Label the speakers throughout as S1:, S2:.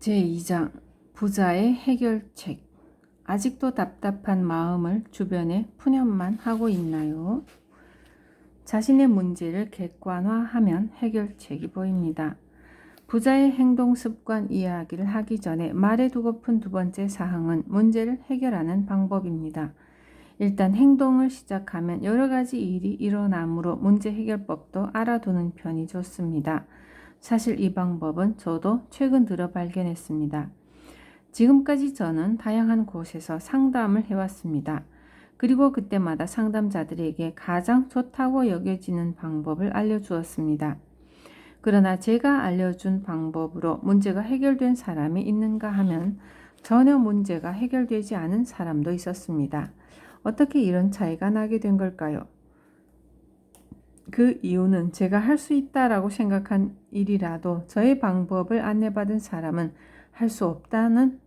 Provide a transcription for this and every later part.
S1: 제2장 부자의 해결책. 아직도 답답한 마음을 주변에 푸념만 하고 있나요? 자신의 문제를 객관화하면 해결책이 보입니다. 부자의 행동 습관 이야기를 하기 전에 말해두고픈 두 번째 사항은 문제를 해결하는 방법입니다. 일단 행동을 시작하면 여러 가지 일이 일어나므로 문제 해결법도 알아두는 편이 좋습니다. 사실 이 방법은 저도 최근 들어 발견했습니다. 지금까지 저는 다양한 곳에서 상담을 해왔습니다. 그리고 그때마다 상담자들에게 가장 좋다고 여겨지는 방법을 알려주었습니다. 그러나 제가 알려준 방법으로 문제가 해결된 사람이 있는가 하면 전혀 문제가 해결되지 않은 사람도 있었습니다. 어떻게 이런 차이가 나게 된 걸까요? 그 이유는 제가 할 수 있다라고 생각한 일이라도 저의 방법을 안내받은 사람은 할 수 없다는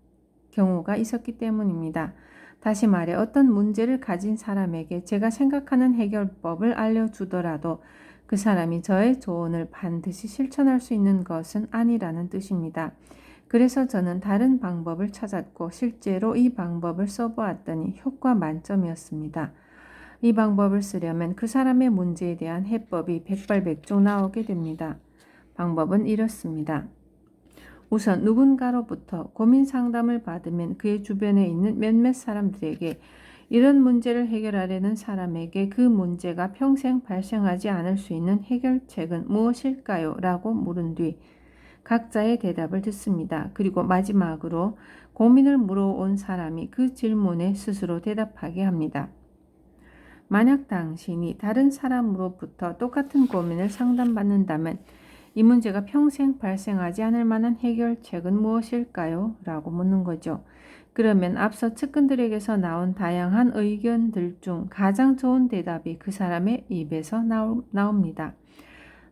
S1: 경우가 있었기 때문입니다. 다시 말해 어떤 문제를 가진 사람에게 제가 생각하는 해결법을 알려주더라도 그 사람이 저의 조언을 반드시 실천할 수 있는 것은 아니라는 뜻입니다. 그래서 저는 다른 방법을 찾았고 실제로 이 방법을 써보았더니 효과 만점이었습니다. 이 방법을 쓰려면 그 사람의 문제에 대한 해법이 백발백중 나오게 됩니다. 방법은 이렇습니다. 우선 누군가로부터 고민 상담을 받으면 그의 주변에 있는 몇몇 사람들에게 이런 문제를 해결하려는 사람에게 그 문제가 평생 발생하지 않을 수 있는 해결책은 무엇일까요? 라고 물은 뒤 각자의 대답을 듣습니다. 그리고 마지막으로 고민을 물어온 사람이 그 질문에 스스로 대답하게 합니다. 만약 당신이 다른 사람으로부터 똑같은 고민을 상담받는다면 이 문제가 평생 발생하지 않을 만한 해결책은 무엇일까요? 라고 묻는 거죠. 그러면 앞서 측근들에게서 나온 다양한 의견들 중 가장 좋은 대답이 그 사람의 입에서 나옵니다.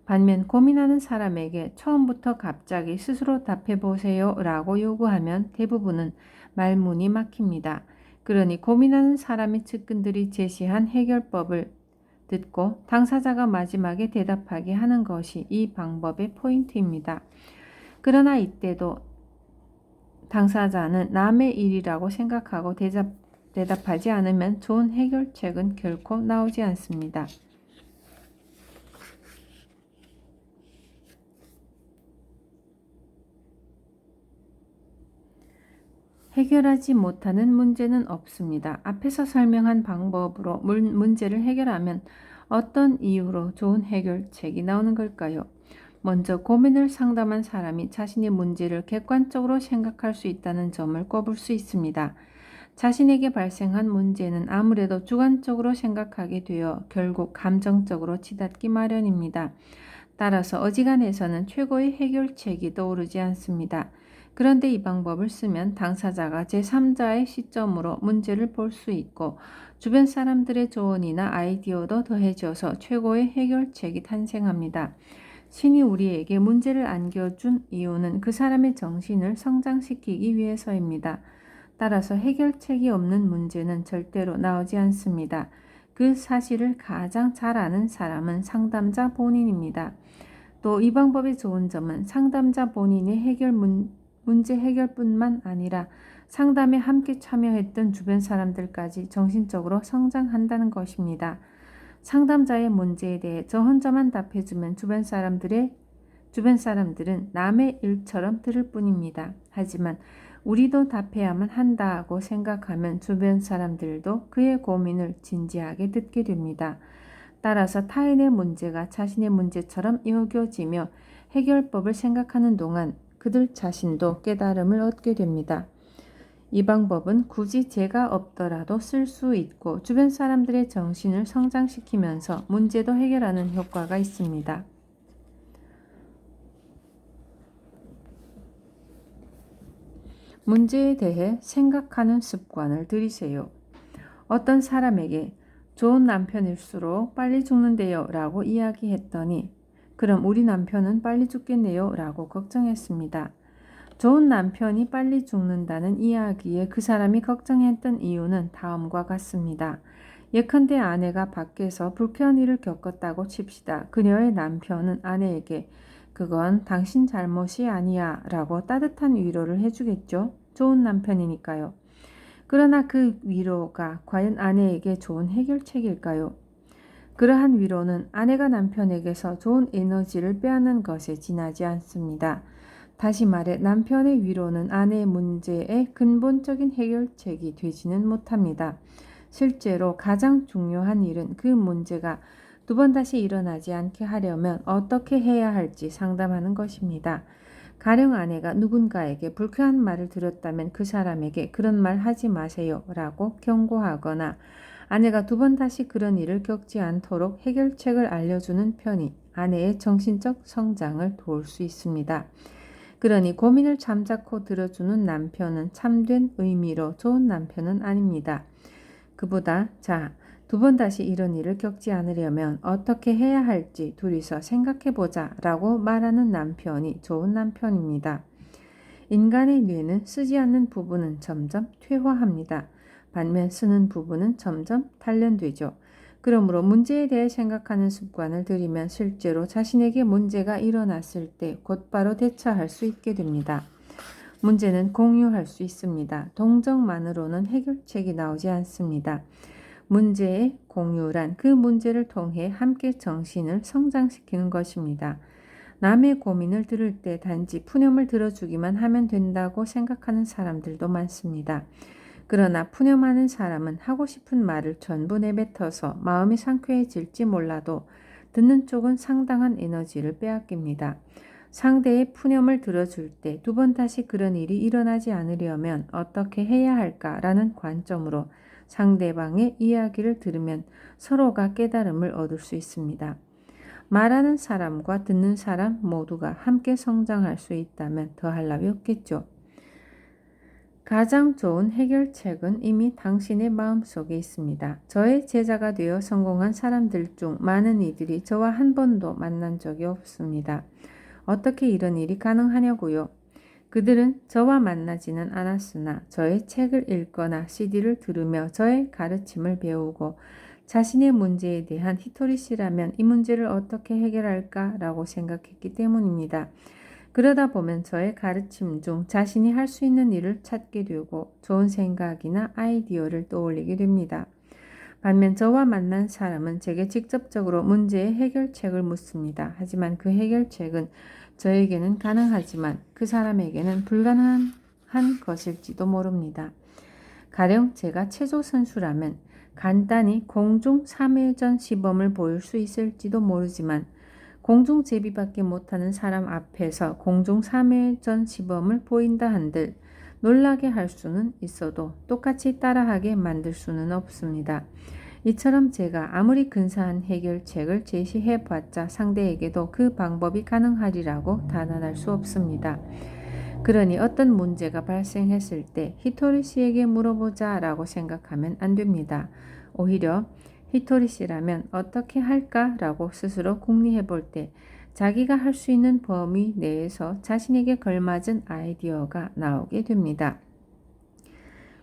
S1: 반면 고민하는 사람에게 처음부터 갑자기 스스로 답해보세요 라고 요구하면 대부분은 말문이 막힙니다. 그러니 고민하는 사람의 측근들이 제시한 해결법을 듣고 당사자가 마지막에 대답하게 하는 것이 이 방법의 포인트입니다. 그러나 이때도 당사자는 남의 일이라고 생각하고 대답하지 않으면 좋은 해결책은 결코 나오지 않습니다. 해결하지 못하는 문제는 없습니다. 앞에서 설명한 방법으로 문제를 해결하면 어떤 이유로 좋은 해결책이 나오는 걸까요? 먼저 고민을 상담한 사람이 자신의 문제를 객관적으로 생각할 수 있다는 점을 꼽을 수 있습니다. 자신에게 발생한 문제는 아무래도 주관적으로 생각하게 되어 결국 감정적으로 치닫기 마련입니다. 따라서 어지간해서는 최고의 해결책이 떠오르지 않습니다. 그런데 이 방법을 쓰면 당사자가 제3자의 시점으로 문제를 볼 수 있고 주변 사람들의 조언이나 아이디어도 더해져서 최고의 해결책이 탄생합니다. 신이 우리에게 문제를 안겨준 이유는 그 사람의 정신을 성장시키기 위해서입니다. 따라서 해결책이 없는 문제는 절대로 나오지 않습니다. 그 사실을 가장 잘 아는 사람은 상담자 본인입니다. 또 이 방법의 좋은 점은 상담자 본인의 문제 해결뿐만 아니라 상담에 함께 참여했던 주변 사람들까지 정신적으로 성장한다는 것입니다. 상담자의 문제에 대해 저 혼자만 답해주면 주변 사람들은 남의 일처럼 들을 뿐입니다. 하지만 우리도 답해야만 한다고 생각하면 주변 사람들도 그의 고민을 진지하게 듣게 됩니다. 따라서 타인의 문제가 자신의 문제처럼 여겨지며 해결법을 생각하는 동안 그들 자신도 깨달음을 얻게 됩니다. 이 방법은 굳이 제가 없더라도 쓸 수 있고 주변 사람들의 정신을 성장시키면서 문제도 해결하는 효과가 있습니다. 문제에 대해 생각하는 습관을 들이세요. 어떤 사람에게 좋은 남편일수록 빨리 죽는데요 라고 이야기했더니 그럼 우리 남편은 빨리 죽겠네요 라고 걱정했습니다. 좋은 남편이 빨리 죽는다는 이야기에 그 사람이 걱정했던 이유는 다음과 같습니다. 예컨대 아내가 밖에서 불쾌한 일을 겪었다고 칩시다. 그녀의 남편은 아내에게 그건 당신 잘못이 아니야 라고 따뜻한 위로를 해주겠죠. 좋은 남편이니까요. 그러나 그 위로가 과연 아내에게 좋은 해결책일까요? 그러한 위로는 아내가 남편에게서 좋은 에너지를 빼앗는 것에 지나지 않습니다. 다시 말해 남편의 위로는 아내의 문제의 근본적인 해결책이 되지는 못합니다. 실제로 가장 중요한 일은 그 문제가 두 번 다시 일어나지 않게 하려면 어떻게 해야 할지 상담하는 것입니다. 가령 아내가 누군가에게 불쾌한 말을 들었다면 그 사람에게 그런 말 하지 마세요 라고 경고하거나 아내가 두 번 다시 그런 일을 겪지 않도록 해결책을 알려주는 편이 아내의 정신적 성장을 도울 수 있습니다. 그러니 고민을 잠자코 들어주는 남편은 참된 의미로 좋은 남편은 아닙니다. 그보다 두 번 다시 이런 일을 겪지 않으려면 어떻게 해야 할지 둘이서 생각해보자 라고 말하는 남편이 좋은 남편입니다. 인간의 뇌는 쓰지 않는 부분은 점점 퇴화합니다. 반면 쓰는 부분은 점점 단련되죠. 그러므로 문제에 대해 생각하는 습관을 들이면 실제로 자신에게 문제가 일어났을 때 곧바로 대처할 수 있게 됩니다. 문제는 공유할 수 있습니다. 동정만으로는 해결책이 나오지 않습니다. 문제의 공유란 그 문제를 통해 함께 정신을 성장시키는 것입니다. 남의 고민을 들을 때 단지 푸념을 들어주기만 하면 된다고 생각하는 사람들도 많습니다. 그러나 푸념하는 사람은 하고 싶은 말을 전부 내뱉어서 마음이 상쾌해질지 몰라도 듣는 쪽은 상당한 에너지를 빼앗깁니다. 상대의 푸념을 들어줄 때 두 번 다시 그런 일이 일어나지 않으려면 어떻게 해야 할까라는 관점으로 상대방의 이야기를 들으면 서로가 깨달음을 얻을 수 있습니다. 말하는 사람과 듣는 사람 모두가 함께 성장할 수 있다면 더할 나위 없겠죠. 가장 좋은 해결책은 이미 당신의 마음속에 있습니다. 저의 제자가 되어 성공한 사람들 중 많은 이들이 저와 한 번도 만난 적이 없습니다. 어떻게 이런 일이 가능하냐고요? 그들은 저와 만나지는 않았으나 저의 책을 읽거나 CD를 들으며 저의 가르침을 배우고 자신의 문제에 대한 히토리시라면 이 문제를 어떻게 해결할까 라고 생각했기 때문입니다. 그러다 보면 저의 가르침 중 자신이 할 수 있는 일을 찾게 되고 좋은 생각이나 아이디어를 떠올리게 됩니다. 반면 저와 만난 사람은 제게 직접적으로 문제의 해결책을 묻습니다. 하지만 그 해결책은 저에게는 가능하지만 그 사람에게는 불가능한 것일지도 모릅니다. 가령 제가 체조 선수라면 간단히 공중 3회전 시범을 보일 수 있을지도 모르지만 공중 제비밖에 못하는 사람 앞에서 공중 3회전 시범을 보인다 한들 놀라게 할 수는 있어도 똑같이 따라하게 만들 수는 없습니다. 이처럼 제가 아무리 근사한 해결책을 제시해봤자 상대에게도 그 방법이 가능하리라고 단언할 수 없습니다. 그러니 어떤 문제가 발생했을 때 히토리 씨에게 물어보자 라고 생각하면 안 됩니다. 오히려 히토리 씨라면 어떻게 할까 라고 스스로 궁리해 볼 때 자기가 할 수 있는 범위 내에서 자신에게 걸맞은 아이디어가 나오게 됩니다.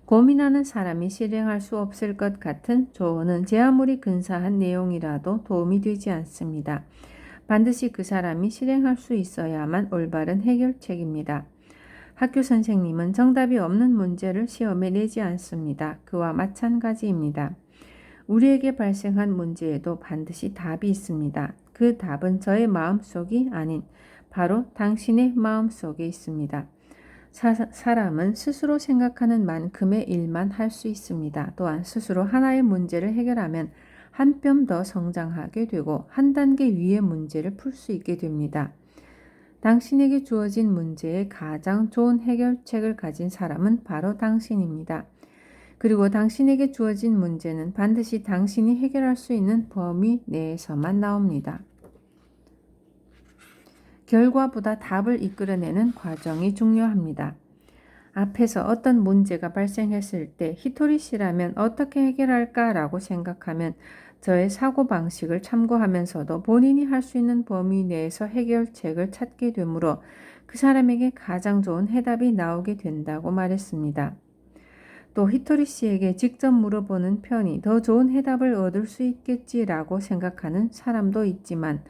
S1: 고민하는 사람이 실행할 수 없을 것 같은 조언은 제 아무리 근사한 내용이라도 도움이 되지 않습니다. 반드시 그 사람이 실행할 수 있어야만 올바른 해결책입니다. 학교 선생님은 정답이 없는 문제를 시험에 내지 않습니다. 그와 마찬가지입니다. 우리에게 발생한 문제에도 반드시 답이 있습니다. 그 답은 저의 마음속이 아닌 바로 당신의 마음속에 있습니다. 사람은 스스로 생각하는 만큼의 일만 할 수 있습니다. 또한 스스로 하나의 문제를 해결하면 한 뼘 더 성장하게 되고 한 단계 위의 문제를 풀 수 있게 됩니다. 당신에게 주어진 문제에 가장 좋은 해결책을 가진 사람은 바로 당신입니다. 그리고 당신에게 주어진 문제는 반드시 당신이 해결할 수 있는 범위 내에서만 나옵니다. 결과보다 답을 이끌어내는 과정이 중요합니다. 앞에서 어떤 문제가 발생했을 때 히토리 씨라면 어떻게 해결할까 라고 생각하면 저의 사고방식을 참고하면서도 본인이 할 수 있는 범위 내에서 해결책을 찾게 되므로 그 사람에게 가장 좋은 해답이 나오게 된다고 말했습니다. 또 히토리 씨에게 직접 물어보는 편이 더 좋은 해답을 얻을 수 있겠지라고 생각하는 사람도 있지만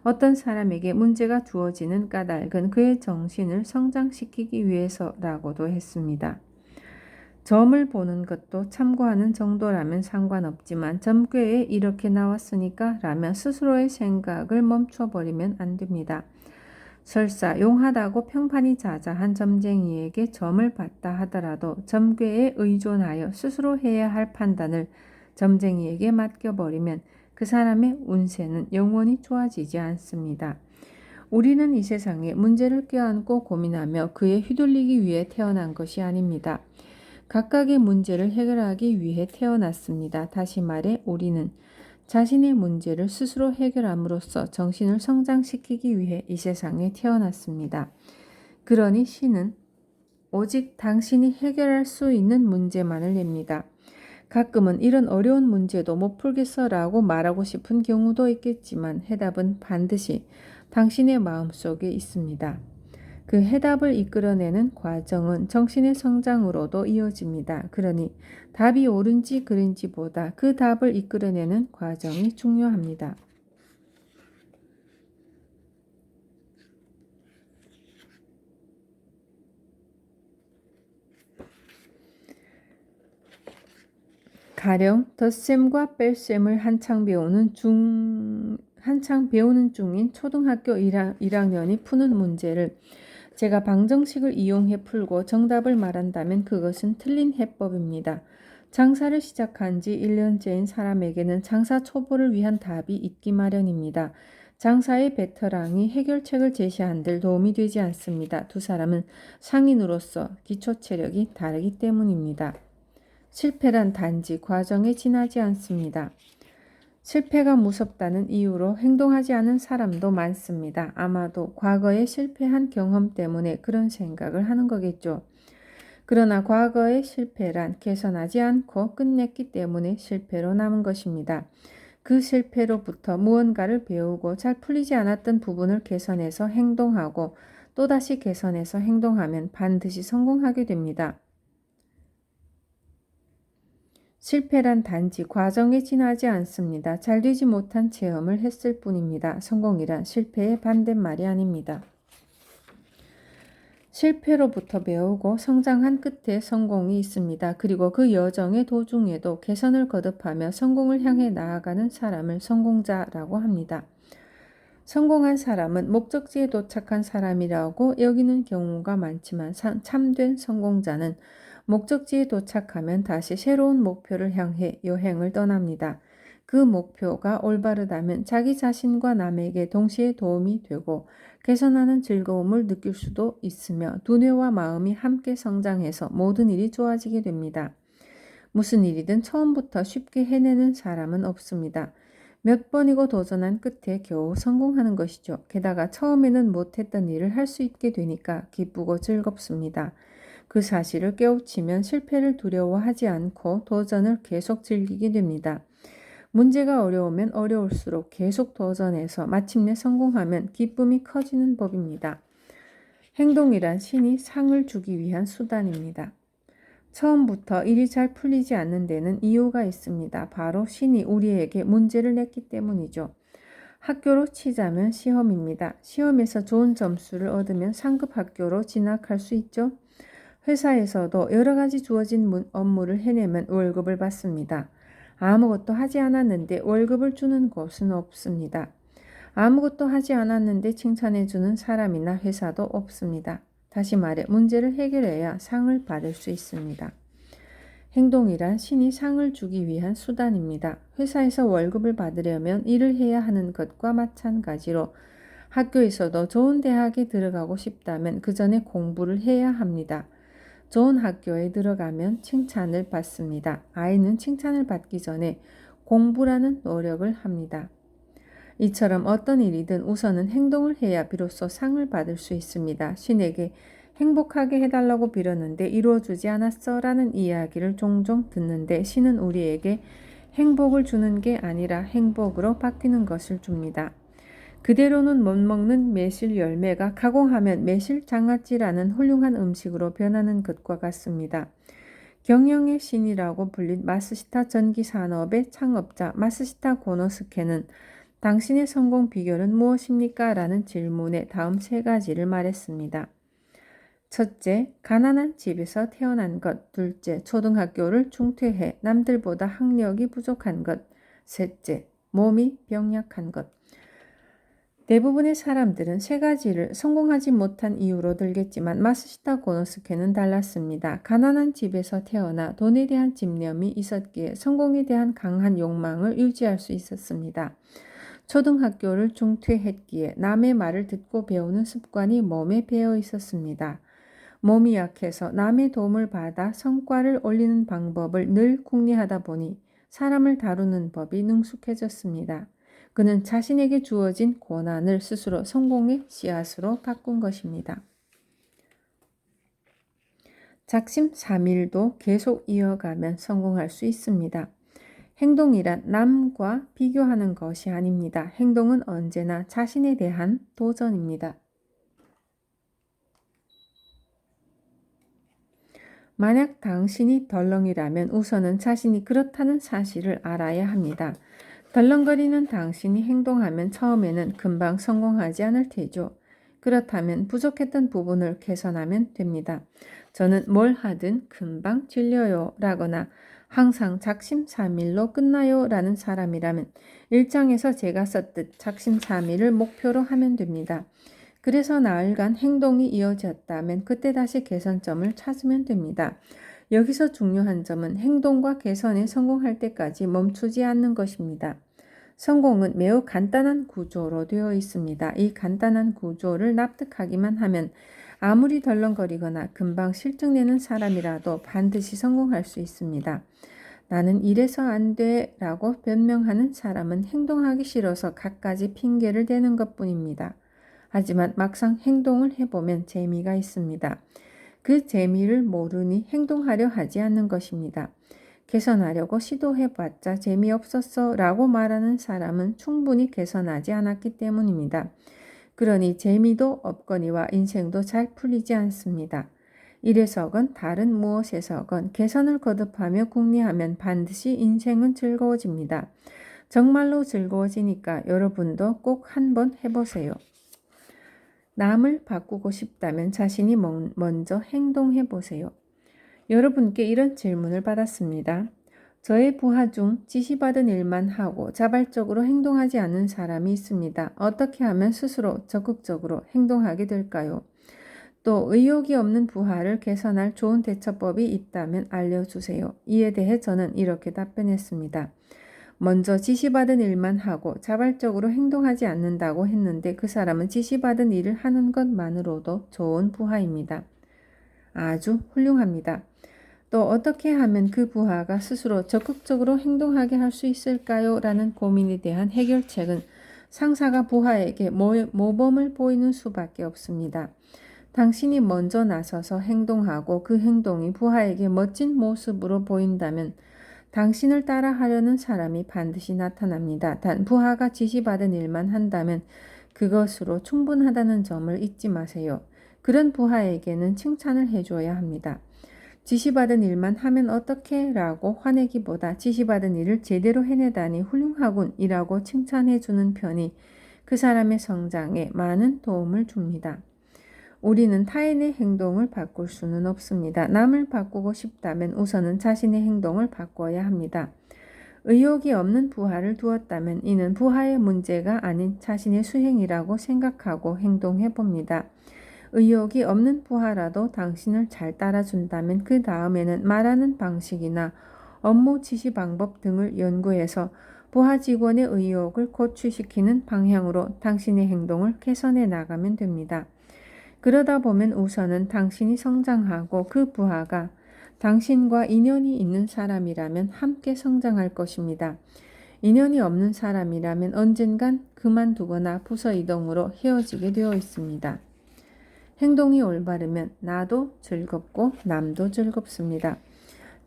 S1: 어떤 사람에게 문제가 주어지는 까닭은 그의 정신을 성장시키기 위해서라고도 했습니다. 점을 보는 것도 참고하는 정도라면 상관없지만 점괘에 이렇게 나왔으니까 라면 스스로의 생각을 멈춰버리면 안 됩니다. 설사 용하다고 평판이 자자한 점쟁이에게 점을 봤다 하더라도 점괘에 의존하여 스스로 해야 할 판단을 점쟁이에게 맡겨버리면 그 사람의 운세는 영원히 좋아지지 않습니다. 우리는 이 세상에 문제를 껴안고 고민하며 그에 휘둘리기 위해 태어난 것이 아닙니다. 각각의 문제를 해결하기 위해 태어났습니다. 다시 말해 우리는 자신의 문제를 스스로 해결함으로써 정신을 성장시키기 위해 이 세상에 태어났습니다. 그러니 신은 오직 당신이 해결할 수 있는 문제만을 냅니다. 가끔은 이런 어려운 문제도 못 풀겠어라고 말하고 싶은 경우도 있겠지만 해답은 반드시 당신의 마음속에 있습니다. 그 해답을 이끌어내는 과정은 정신의 성장으로도 이어집니다. 그러니 답이 옳은지 그른지보다 그 답을 이끌어내는 과정이 중요합니다. 가령 덧셈과 뺄셈을 한창 배우는 중인 초등학교 1학년이 푸는 문제를 제가 방정식을 이용해 풀고 정답을 말한다면 그것은 틀린 해법입니다. 장사를 시작한 지 1년째인 사람에게는 장사 초보를 위한 답이 있기 마련입니다. 장사의 베테랑이 해결책을 제시한들 도움이 되지 않습니다. 두 사람은 상인으로서 기초 체력이 다르기 때문입니다. 실패란 단지 과정에 지나지 않습니다. 실패가 무섭다는 이유로 행동하지 않은 사람도 많습니다. 아마도 과거에 실패한 경험 때문에 그런 생각을 하는 거겠죠. 그러나 과거의 실패란 개선하지 않고 끝냈기 때문에 실패로 남은 것입니다. 그 실패로부터 무언가를 배우고 잘 풀리지 않았던 부분을 개선해서 행동하고 또다시 개선해서 행동하면 반드시 성공하게 됩니다. 실패란 단지 과정에 지나지 않습니다. 잘 되지 못한 체험을 했을 뿐입니다. 성공이란 실패의 반대말이 아닙니다. 실패로부터 배우고 성장한 끝에 성공이 있습니다. 그리고 그 여정의 도중에도 개선을 거듭하며 성공을 향해 나아가는 사람을 성공자라고 합니다. 성공한 사람은 목적지에 도착한 사람이라고 여기는 경우가 많지만 참된 성공자는 목적지에 도착하면 다시 새로운 목표를 향해 여행을 떠납니다. 그 목표가 올바르다면 자기 자신과 남에게 동시에 도움이 되고 개선하는 즐거움을 느낄 수도 있으며 두뇌와 마음이 함께 성장해서 모든 일이 좋아지게 됩니다. 무슨 일이든 처음부터 쉽게 해내는 사람은 없습니다. 몇 번이고 도전한 끝에 겨우 성공하는 것이죠. 게다가 처음에는 못했던 일을 할 수 있게 되니까 기쁘고 즐겁습니다. 그 사실을 깨우치면 실패를 두려워하지 않고 도전을 계속 즐기게 됩니다. 문제가 어려우면 어려울수록 계속 도전해서 마침내 성공하면 기쁨이 커지는 법입니다. 행동이란 신이 상을 주기 위한 수단입니다. 처음부터 일이 잘 풀리지 않는 데는 이유가 있습니다. 바로 신이 우리에게 문제를 냈기 때문이죠. 학교로 치자면 시험입니다. 시험에서 좋은 점수를 얻으면 상급 학교로 진학할 수 있죠. 회사에서도 여러 가지 주어진 업무를 해내면 월급을 받습니다. 아무것도 하지 않았는데 월급을 주는 곳은 없습니다. 아무것도 하지 않았는데 칭찬해주는 사람이나 회사도 없습니다. 다시 말해 문제를 해결해야 상을 받을 수 있습니다. 행동이란 신이 상을 주기 위한 수단입니다. 회사에서 월급을 받으려면 일을 해야 하는 것과 마찬가지로 학교에서도 좋은 대학에 들어가고 싶다면 그 전에 공부를 해야 합니다. 좋은 학교에 들어가면 칭찬을 받습니다. 아이는 칭찬을 받기 전에 공부라는 노력을 합니다. 이처럼 어떤 일이든 우선은 행동을 해야 비로소 상을 받을 수 있습니다. 신에게 행복하게 해달라고 빌었는데 이루어주지 않았어 라는 이야기를 종종 듣는데 신은 우리에게 행복을 주는 게 아니라 행복으로 바뀌는 것을 줍니다. 그대로는 못 먹는 매실 열매가 가공하면 매실 장아찌라는 훌륭한 음식으로 변하는 것과 같습니다. 경영의 신이라고 불린 마스시타 전기산업의 창업자 마스시타 고노스케는 당신의 성공 비결은 무엇입니까? 라는 질문에 다음 3가지를 말했습니다. 첫째, 가난한 집에서 태어난 것. 둘째, 초등학교를 중퇴해 남들보다 학력이 부족한 것. 셋째, 몸이 병약한 것. 대부분의 사람들은 3가지를 성공하지 못한 이유로 들겠지만 마스시타 고노스케는 달랐습니다. 가난한 집에서 태어나 돈에 대한 집념이 있었기에 성공에 대한 강한 욕망을 유지할 수 있었습니다. 초등학교를 중퇴했기에 남의 말을 듣고 배우는 습관이 몸에 배어 있었습니다. 몸이 약해서 남의 도움을 받아 성과를 올리는 방법을 늘 궁리하다 보니 사람을 다루는 법이 능숙해졌습니다. 그는 자신에게 주어진 고난을 스스로 성공의 씨앗으로 바꾼 것입니다. 작심삼일도 계속 이어가면 성공할 수 있습니다. 행동이란 남과 비교하는 것이 아닙니다. 행동은 언제나 자신에 대한 도전입니다. 만약 당신이 덜렁이라면 우선은 자신이 그렇다는 사실을 알아야 합니다. 덜렁거리는 당신이 행동하면 처음에는 금방 성공하지 않을 테죠. 그렇다면 부족했던 부분을 개선하면 됩니다. 저는 뭘 하든 금방 질려요 라거나 항상 작심삼일로 끝나요 라는 사람이라면 일장에서 제가 썼듯 작심삼일을 목표로 하면 됩니다. 그래서 나흘간 행동이 이어졌다면 그때 다시 개선점을 찾으면 됩니다. 여기서 중요한 점은 행동과 개선에 성공할 때까지 멈추지 않는 것입니다. 성공은 매우 간단한 구조로 되어 있습니다. 이 간단한 구조를 납득하기만 하면 아무리 덜렁거리거나 금방 실증내는 사람이라도 반드시 성공할 수 있습니다. 나는 이래서 안 돼 라고 변명하는 사람은 행동하기 싫어서 갖가지 핑계를 대는 것뿐입니다. 하지만 막상 행동을 해보면 재미가 있습니다. 그 재미를 모르니 행동하려 하지 않는 것입니다. 개선하려고 시도해봤자 재미없었어 라고 말하는 사람은 충분히 개선하지 않았기 때문입니다. 그러니 재미도 없거니와 인생도 잘 풀리지 않습니다. 이래서건 다른 무엇에서건 개선을 거듭하며 궁리하면 반드시 인생은 즐거워집니다. 정말로 즐거워지니까 여러분도 꼭 한번 해보세요. 남을 바꾸고 싶다면 자신이 먼저 행동해 보세요. 여러분께 이런 질문을 받았습니다. 저의 부하 중 지시받은 일만 하고 자발적으로 행동하지 않는 사람이 있습니다. 어떻게 하면 스스로 적극적으로 행동하게 될까요? 또 의욕이 없는 부하를 개선할 좋은 대처법이 있다면 알려주세요. 이에 대해 저는 이렇게 답변했습니다. 먼저 지시받은 일만 하고 자발적으로 행동하지 않는다고 했는데 그 사람은 지시받은 일을 하는 것만으로도 좋은 부하입니다. 아주 훌륭합니다. 또 어떻게 하면 그 부하가 스스로 적극적으로 행동하게 할 수 있을까요? 라는 고민에 대한 해결책은 상사가 부하에게 모범을 보이는 수밖에 없습니다. 당신이 먼저 나서서 행동하고 그 행동이 부하에게 멋진 모습으로 보인다면 당신을 따라 하려는 사람이 반드시 나타납니다. 단 부하가 지시받은 일만 한다면 그것으로 충분하다는 점을 잊지 마세요. 그런 부하에게는 칭찬을 해줘야 합니다. 지시받은 일만 하면 어떻게? 라고 화내기보다 지시받은 일을 제대로 해내다니 훌륭하군 이라고 칭찬해주는 편이 그 사람의 성장에 많은 도움을 줍니다. 우리는 타인의 행동을 바꿀 수는 없습니다. 남을 바꾸고 싶다면 우선은 자신의 행동을 바꿔야 합니다. 의욕이 없는 부하를 두었다면 이는 부하의 문제가 아닌 자신의 수행이라고 생각하고 행동해 봅니다. 의욕이 없는 부하라도 당신을 잘 따라준다면 그 다음에는 말하는 방식이나 업무 지시 방법 등을 연구해서 부하 직원의 의욕을 고취시키는 방향으로 당신의 행동을 개선해 나가면 됩니다. 그러다 보면 우선은 당신이 성장하고 그 부하가 당신과 인연이 있는 사람이라면 함께 성장할 것입니다. 인연이 없는 사람이라면 언젠간 그만두거나 부서 이동으로 헤어지게 되어 있습니다. 행동이 올바르면 나도 즐겁고 남도 즐겁습니다.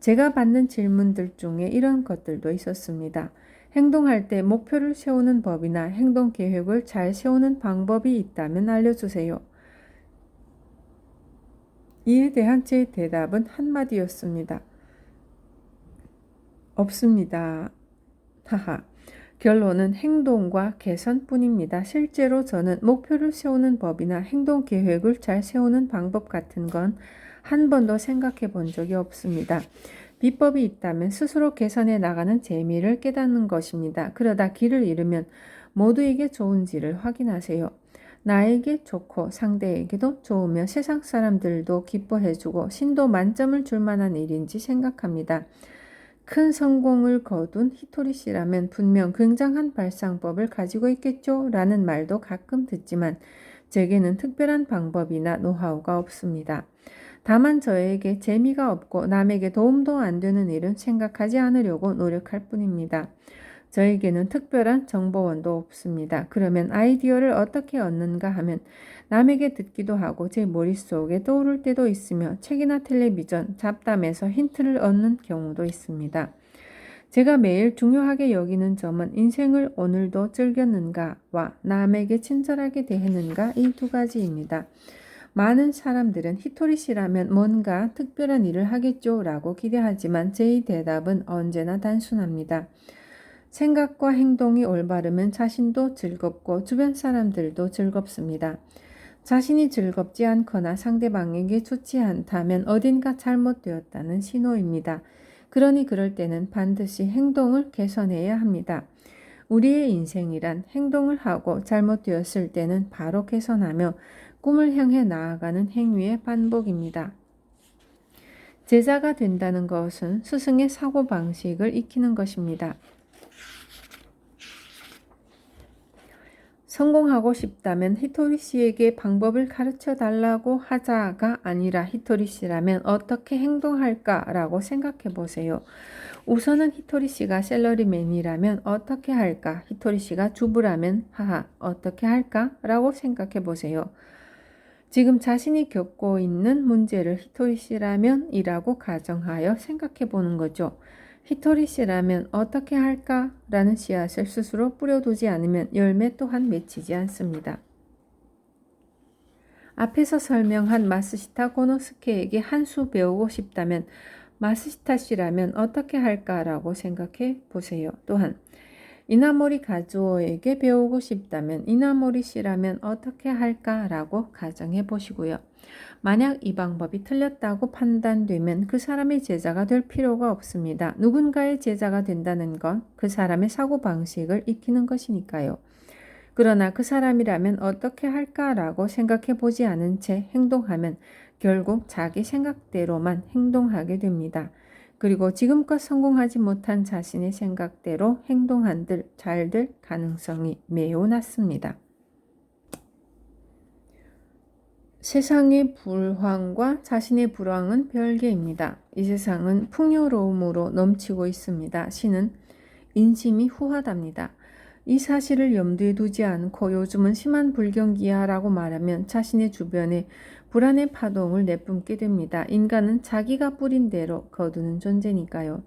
S1: 제가 받는 질문들 중에 이런 것들도 있었습니다. 행동할 때 목표를 세우는 법이나 행동 계획을 잘 세우는 방법이 있다면 알려주세요. 이에 대한 제 대답은 한마디였습니다. 없습니다. 하하. 결론은 행동과 개선뿐입니다. 실제로 저는 목표를 세우는 법이나 행동 계획을 잘 세우는 방법 같은 건 한 번도 생각해 본 적이 없습니다. 비법이 있다면 스스로 개선해 나가는 재미를 깨닫는 것입니다. 그러다 길을 잃으면 모두에게 좋은지를 확인하세요. 나에게 좋고 상대에게도 좋으며 세상 사람들도 기뻐해주고 신도 만점을 줄 만한 일인지 생각합니다. 큰 성공을 거둔 히토리 씨라면 분명 굉장한 발상법을 가지고 있겠죠? 라는 말도 가끔 듣지만 제게는 특별한 방법이나 노하우가 없습니다. 다만 저에게 재미가 없고 남에게 도움도 안 되는 일은 생각하지 않으려고 노력할 뿐입니다. 저에게는 특별한 정보원도 없습니다. 그러면 아이디어를 어떻게 얻는가 하면 남에게 듣기도 하고 제 머릿속에 떠오를 때도 있으며 책이나 텔레비전, 잡담에서 힌트를 얻는 경우도 있습니다. 제가 매일 중요하게 여기는 점은 인생을 오늘도 즐겼는가와 남에게 친절하게 대했는가 이 두 가지입니다. 많은 사람들은 히토리 씨라면 뭔가 특별한 일을 하겠죠 라고 기대하지만 제 대답은 언제나 단순합니다. 생각과 행동이 올바르면 자신도 즐겁고 주변 사람들도 즐겁습니다. 자신이 즐겁지 않거나 상대방에게 좋지 않다면 어딘가 잘못되었다는 신호입니다. 그러니 그럴 때는 반드시 행동을 개선해야 합니다. 우리의 인생이란 행동을 하고 잘못되었을 때는 바로 개선하며 꿈을 향해 나아가는 행위의 반복입니다. 제자가 된다는 것은 스승의 사고방식을 익히는 것입니다. 성공하고 싶다면 히토리 씨에게 방법을 가르쳐 달라고 하자가 아니라 히토리 씨라면 어떻게 행동할까라고 생각해 보세요. 우선은 히토리 씨가 샐러리맨이라면 어떻게 할까? 히토리 씨가 주부라면 하하 어떻게 할까? 라고 생각해 보세요. 지금 자신이 겪고 있는 문제를 히토리 씨라면 이라고 가정하여 생각해 보는 거죠. 히토리 씨라면 어떻게 할까? 라는 씨앗을 스스로 뿌려두지 않으면 열매 또한 맺히지 않습니다. 앞에서 설명한 마쓰시타 고노스케에게 한 수 배우고 싶다면 마쓰시타 씨라면 어떻게 할까라고 생각해 보세요. 또한 이나모리 가즈오에게 배우고 싶다면 이나모리 씨라면 어떻게 할까라고 가정해 보시고요. 만약 이 방법이 틀렸다고 판단되면 그 사람의 제자가 될 필요가 없습니다. 누군가의 제자가 된다는 건 그 사람의 사고방식을 익히는 것이니까요. 그러나 그 사람이라면 어떻게 할까라고 생각해 보지 않은 채 행동하면 결국 자기 생각대로만 행동하게 됩니다. 그리고 지금껏 성공하지 못한 자신의 생각대로 행동한들 잘 될 가능성이 매우 낮습니다. 세상의 불황과 자신의 불황은 별개입니다. 이 세상은 풍요로움으로 넘치고 있습니다. 신은 인심이 후하답니다. 이 사실을 염두에 두지 않고 요즘은 심한 불경기야 라고 말하면 자신의 주변에 불안의 파동을 내뿜게 됩니다. 인간은 자기가 뿌린 대로 거두는 존재니까요.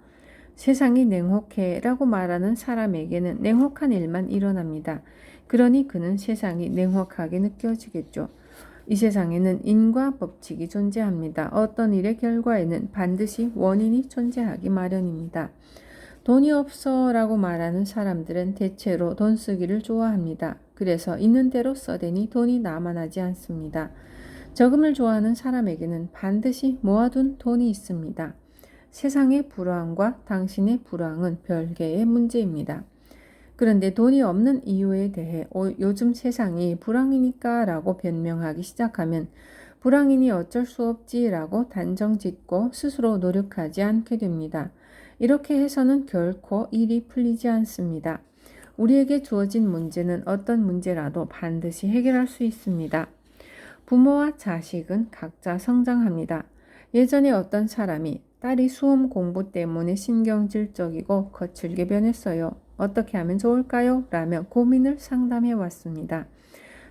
S1: 세상이 냉혹해 라고 말하는 사람에게는 냉혹한 일만 일어납니다. 그러니 그는 세상이 냉혹하게 느껴지겠죠. 이 세상에는 인과 법칙이 존재합니다. 어떤 일의 결과에는 반드시 원인이 존재하기 마련입니다. 돈이 없어 라고 말하는 사람들은 대체로 돈 쓰기를 좋아합니다. 그래서 있는 대로 써대니 돈이 남아나지 않습니다. 저금을 좋아하는 사람에게는 반드시 모아둔 돈이 있습니다. 세상의 불황과 당신의 불황은 별개의 문제입니다. 그런데 돈이 없는 이유에 대해 요즘 세상이 불황이니까 라고 변명하기 시작하면 불황이니 어쩔 수 없지 라고 단정짓고 스스로 노력하지 않게 됩니다. 이렇게 해서는 결코 일이 풀리지 않습니다. 우리에게 주어진 문제는 어떤 문제라도 반드시 해결할 수 있습니다. 부모와 자식은 각자 성장합니다. 예전에 어떤 사람이 딸이 수험 공부 때문에 신경질적이고 거칠게 변했어요. 어떻게 하면 좋을까요? 라며 고민을 상담해 왔습니다.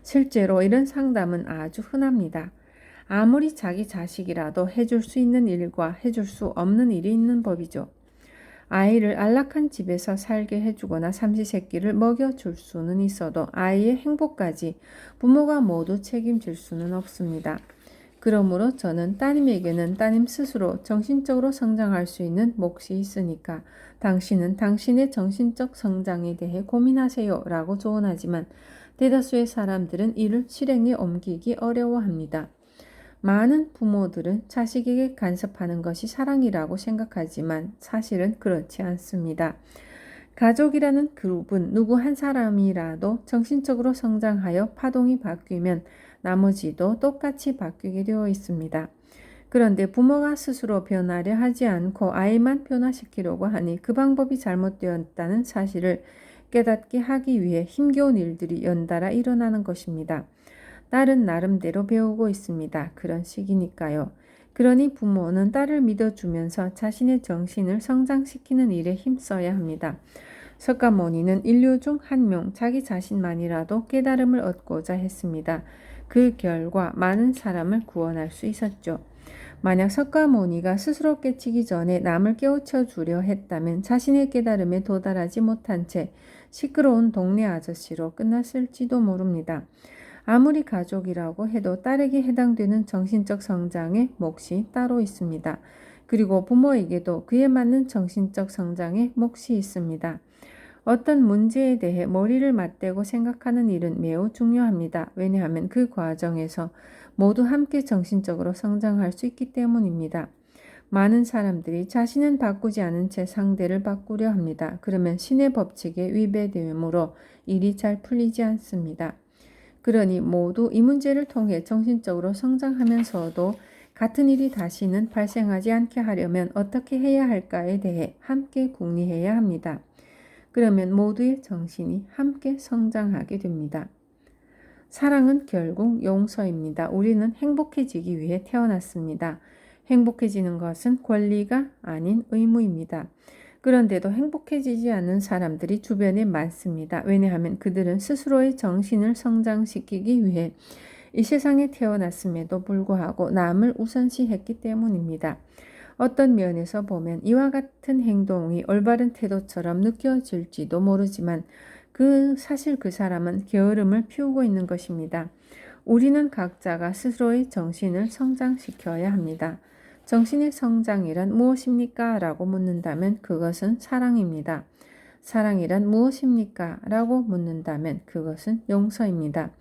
S1: 실제로 이런 상담은 아주 흔합니다. 아무리 자기 자식이라도 해줄 수 있는 일과 해줄 수 없는 일이 있는 법이죠. 아이를 안락한 집에서 살게 해주거나 삼시세끼를 먹여줄 수는 있어도 아이의 행복까지 부모가 모두 책임질 수는 없습니다. 그러므로 저는 따님에게는 따님 스스로 정신적으로 성장할 수 있는 몫이 있으니까 당신은 당신의 정신적 성장에 대해 고민하세요 라고 조언하지만 대다수의 사람들은 이를 실행에 옮기기 어려워합니다. 많은 부모들은 자식에게 간섭하는 것이 사랑이라고 생각하지만 사실은 그렇지 않습니다. 가족이라는 그룹은 누구 한 사람이라도 정신적으로 성장하여 파동이 바뀌면 나머지도 똑같이 바뀌게 되어 있습니다. 그런데 부모가 스스로 변하려 하지 않고 아이만 변화시키려고 하니 그 방법이 잘못되었다는 사실을 깨닫게 하기 위해 힘겨운 일들이 연달아 일어나는 것입니다. 딸은 나름대로 배우고 있습니다. 그런 시기니까요. 그러니 부모는 딸을 믿어주면서 자신의 정신을 성장시키는 일에 힘써야 합니다. 석가모니는 인류 중 한 명 자기 자신만이라도 깨달음을 얻고자 했습니다. 그 결과 많은 사람을 구원할 수 있었죠. 만약 석가모니가 스스로 깨치기 전에 남을 깨우쳐 주려 했다면 자신의 깨달음에 도달하지 못한 채 시끄러운 동네 아저씨로 끝났을지도 모릅니다. 아무리 가족이라고 해도 딸에게 해당되는 정신적 성장의 몫이 따로 있습니다. 그리고 부모에게도 그에 맞는 정신적 성장의 몫이 있습니다. 어떤 문제에 대해 머리를 맞대고 생각하는 일은 매우 중요합니다. 왜냐하면 그 과정에서 모두 함께 정신적으로 성장할 수 있기 때문입니다. 많은 사람들이 자신은 바꾸지 않은 채 상대를 바꾸려 합니다. 그러면 신의 법칙에 위배되므로 일이 잘 풀리지 않습니다. 그러니 모두 이 문제를 통해 정신적으로 성장하면서도 같은 일이 다시는 발생하지 않게 하려면 어떻게 해야 할까에 대해 함께 궁리해야 합니다. 그러면 모두의 정신이 함께 성장하게 됩니다. 사랑은 결국 용서입니다. 우리는 행복해지기 위해 태어났습니다. 행복해지는 것은 권리가 아닌 의무입니다. 그런데도 행복해지지 않는 사람들이 주변에 많습니다. 왜냐하면 그들은 스스로의 정신을 성장시키기 위해 이 세상에 태어났음에도 불구하고 남을 우선시했기 때문입니다. 어떤 면에서 보면 이와 같은 행동이 올바른 태도처럼 느껴질지도 모르지만 사실 그 사람은 게으름을 피우고 있는 것입니다. 우리는 각자가 스스로의 정신을 성장시켜야 합니다. 정신의 성장이란 무엇입니까? 라고 묻는다면 그것은 사랑입니다. 사랑이란 무엇입니까? 라고 묻는다면 그것은 용서입니다.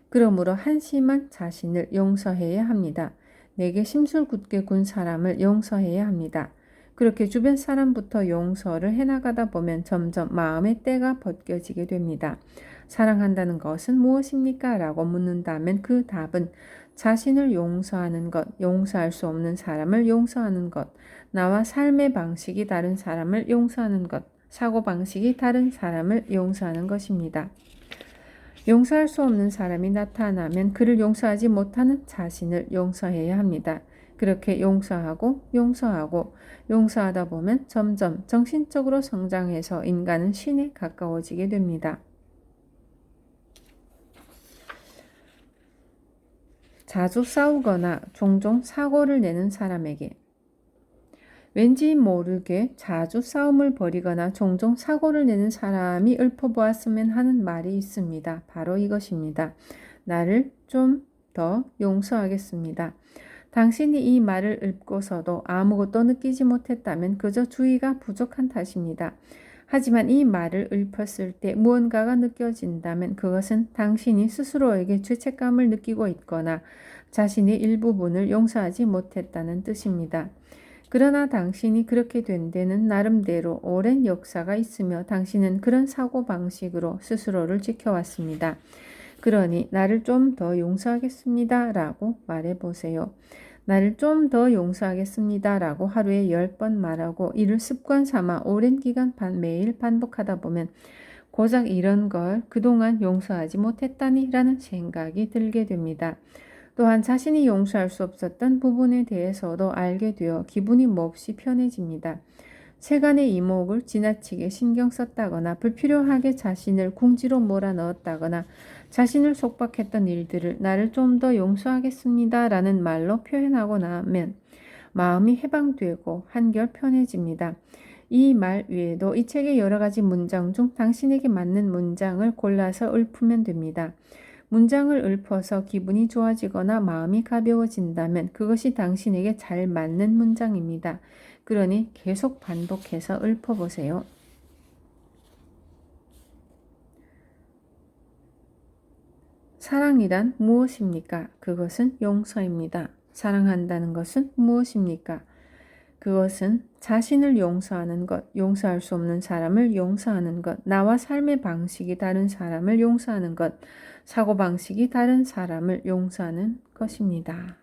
S1: 그러므로 한심한 자신을 용서해야 합니다. 내게 심술 굳게 군 사람을 용서해야 합니다. 그렇게 주변 사람부터 용서를 해나가다 보면 점점 마음의 때가 벗겨지게 됩니다. 사랑한다는 것은 무엇입니까? 라고 묻는다면 그 답은 자신을 용서하는 것, 용서할 수 없는 사람을 용서하는 것, 나와 삶의 방식이 다른 사람을 용서하는 것, 사고방식이 다른 사람을 용서하는 것입니다. 용서할 수 없는 사람이 나타나면 그를 용서하지 못하는 자신을 용서해야 합니다. 그렇게 용서하고 용서하다 보면 점점 정신적으로 성장해서 인간은 신에 가까워지게 됩니다. 자주 싸우거나 종종 사고를 내는 사람에게 왠지 모르게 자주 싸움을 벌이거나 종종 사고를 내는 사람이 읊어보았으면 하는 말이 있습니다. 바로 이것입니다. 나를 좀 더 용서하겠습니다. 당신이 이 말을 읊고서도 아무것도 느끼지 못했다면 그저 주의가 부족한 탓입니다. 하지만 이 말을 읊었을 때 무언가가 느껴진다면 그것은 당신이 스스로에게 죄책감을 느끼고 있거나 자신의 일부분을 용서하지 못했다는 뜻입니다. 그러나 당신이 그렇게 된 데는 나름대로 오랜 역사가 있으며 당신은 그런 사고방식으로 스스로를 지켜왔습니다. 그러니 나를 좀 더 용서하겠습니다 라고 말해보세요. 나를 좀 더 용서하겠습니다 라고 하루에 10번 말하고 이를 습관 삼아 오랜 기간 매일 반복하다 보면 고작 이런 걸 그동안 용서하지 못했다니 라는 생각이 들게 됩니다. 또한 자신이 용서할 수 없었던 부분에 대해서도 알게 되어 기분이 몹시 편해집니다. 세간의 이목을 지나치게 신경 썼다거나 불필요하게 자신을 궁지로 몰아넣었다거나 자신을 속박했던 일들을 나를 좀 더 용서하겠습니다 라는 말로 표현하고 나면 마음이 해방되고 한결 편해집니다. 이 말 외에도 이 책의 여러 가지 문장 중 당신에게 맞는 문장을 골라서 읊으면 됩니다. 문장을 읊어서 기분이 좋아지거나 마음이 가벼워진다면 그것이 당신에게 잘 맞는 문장입니다. 그러니 계속 반복해서 읊어보세요. 사랑이란 무엇입니까? 그것은 용서입니다. 사랑한다는 것은 무엇입니까? 그것은 자신을 용서하는 것, 용서할 수 없는 사람을 용서하는 것, 나와 삶의 방식이 다른 사람을 용서하는 것, 사고방식이 다른 사람을 용서하는 것입니다.